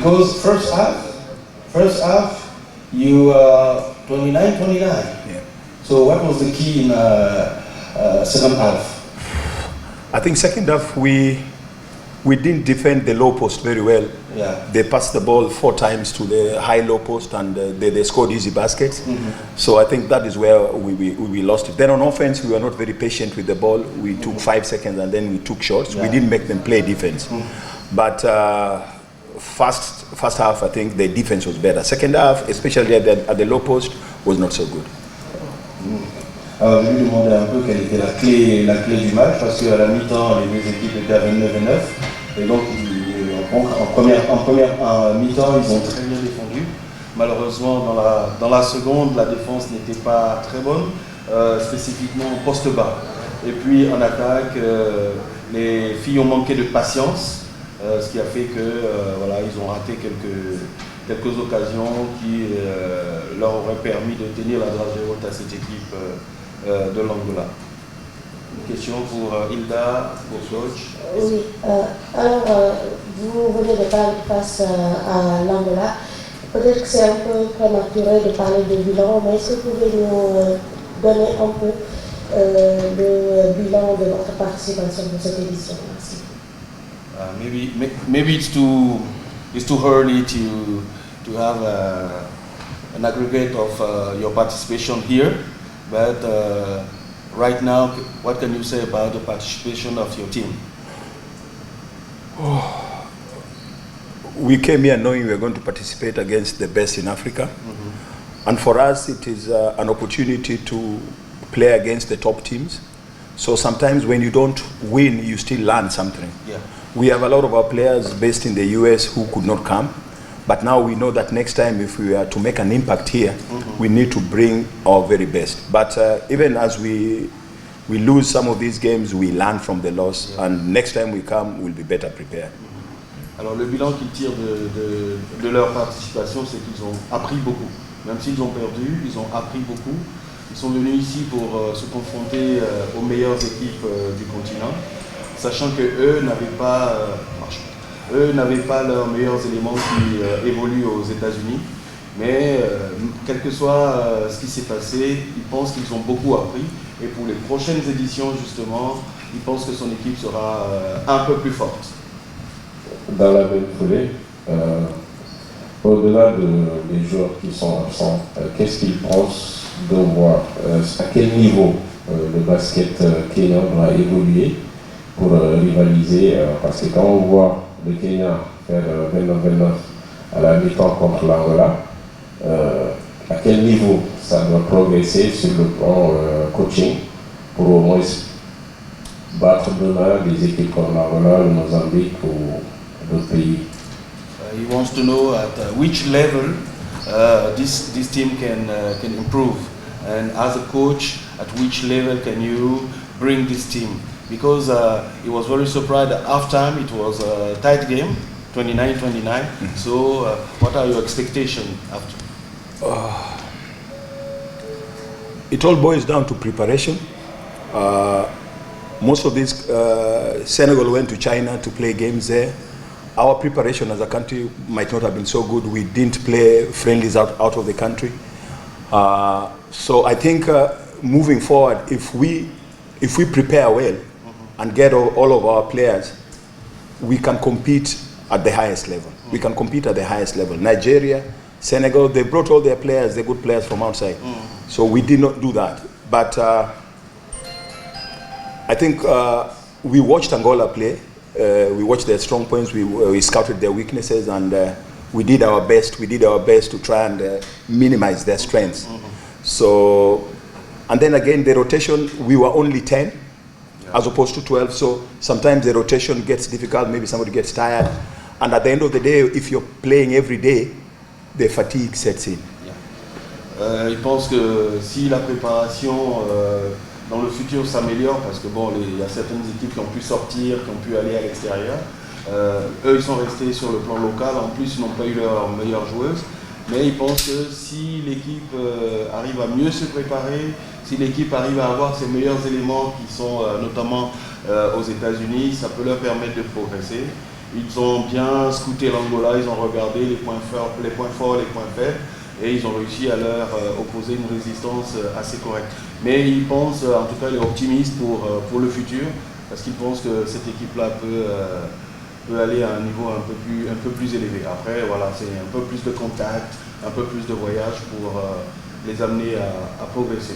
Because first half, you 29-29. Yeah. So what was the key in second half? I think second half we didn't defend the low post very well. Yeah. They passed the ball 4 times to the high low post and they scored easy baskets. So I think that is where we lost it. Then on offense, we were not very patient with the ball. We took 5 seconds and then we took shots. Yeah. We didn't make them play defense. But first half, I think the defense was better. Second half, especially at the low post, was not so good. Alors je lui demandais un peu quelle était la clé du match, parce qu'à la mi-temps, les deux équipes étaient à 29-9. Et donc en première mi-temps, ils ont très bien défendu. Malheureusement, dans la seconde, la défense n'était pas très bonne, spécifiquement au poste bas. Et puis en attaque, les filles ont manqué de patience, ce qui a fait que voilà, ils ont raté quelques occasions qui leur auraient permis de tenir la dragée haute à cette équipe de l'Angola. Une question pour Hilda, pour coach. Oui, alors vous venez de parler face à l'Angola. Peut-être que c'est un peu prématuré de parler de bilan, mais est-ce que vous pouvez nous donner un peu le bilan de votre participation pour cette édition? Merci. Maybe it's too early to have an aggregate of your participation here, but right now, what can you say about the participation of your team? We came here knowing we were going to participate against the best in Africa. And for us, it is an opportunity to play against the top teams. So sometimes when you don't win, you still learn something. Yeah. We have a lot of our players based in the US who could not come. But now we know that next time if we are to make an impact here, we need to bring our very best. But even as we lose some of these games, we learn from the loss. Yeah. And next time we come, we'll be better prepared. Alors le bilan qu'ils tirent de leur participation, c'est qu'ils ont appris beaucoup. Même s'ils ont perdu, ils ont appris beaucoup. Ils sont venus ici pour se confronter aux meilleures équipes du continent, sachant que eux n'avaient pas leurs meilleurs éléments qui évoluent aux États-Unis. Mais quel que soit ce qui s'est passé, ils pensent qu'ils ont beaucoup appris. Et pour les prochaines éditions, justement, ils pensent que son équipe sera un peu plus forte. Dans la même foulée, au-delà des joueurs qui sont absents, qu'est-ce qu'ils pensent de voir à quel niveau le basket kenyan doit évoluer pour rivaliser, parce que quand on voit le Kenya faire 29-29 à la mi-temps contre l'Angola, à quel niveau ça doit progresser sur le plan coaching pour au moins battre demain des équipes comme l'Angola, le Mozambique ou d'autres pays? He wants to know at which level this team can improve, and as a coach, at which level can you bring this team? Because he was very surprised at halftime. It was a tight game, 29-29. So, what are your expectations after? It all boils down to preparation. Most of these, Senegal went to China to play games there. Our preparation as a country might not have been so good. We didn't play friendlies out of the country. So I think moving forward, if we prepare well and get all of our players, we can compete at the highest level. We can compete at the highest level. Nigeria, Senegal, they brought all their players, the good players from outside. So we did not do that. But I think we watched Angola play. We watched their strong points. We scouted their weaknesses, and we did our best. We did our best to try and minimize their strengths. So, and then again, the rotation, we were only 10 as opposed to 12. So sometimes the rotation gets difficult. Maybe somebody gets tired, and at the end of the day, if you're playing every day, the fatigue sets in. Il pense que si la préparation dans le futur s'améliore, parce que bon, il y a certaines équipes qui ont pu sortir, qui ont pu aller à l'extérieur. Eux, ils sont restés sur le plan local. En plus, ils n'ont pas eu leur meilleure joueuse. Mais ils pensent que si l'équipe arrive à mieux se préparer, si l'équipe arrive à avoir ses meilleurs éléments qui sont notamment aux États-Unis, ça peut leur permettre de progresser. Ils ont bien scouté l'Angola, ils ont regardé les points forts, les points faibles, et ils ont réussi à leur opposer une résistance assez correcte. Mais ils pensent, en tout cas, les optimistes pour le futur, parce qu'ils pensent que cette équipe-là peut aller à un niveau un peu plus élevé. Après, voilà, c'est un peu plus de contact, un peu plus de voyage pour les amener à progresser.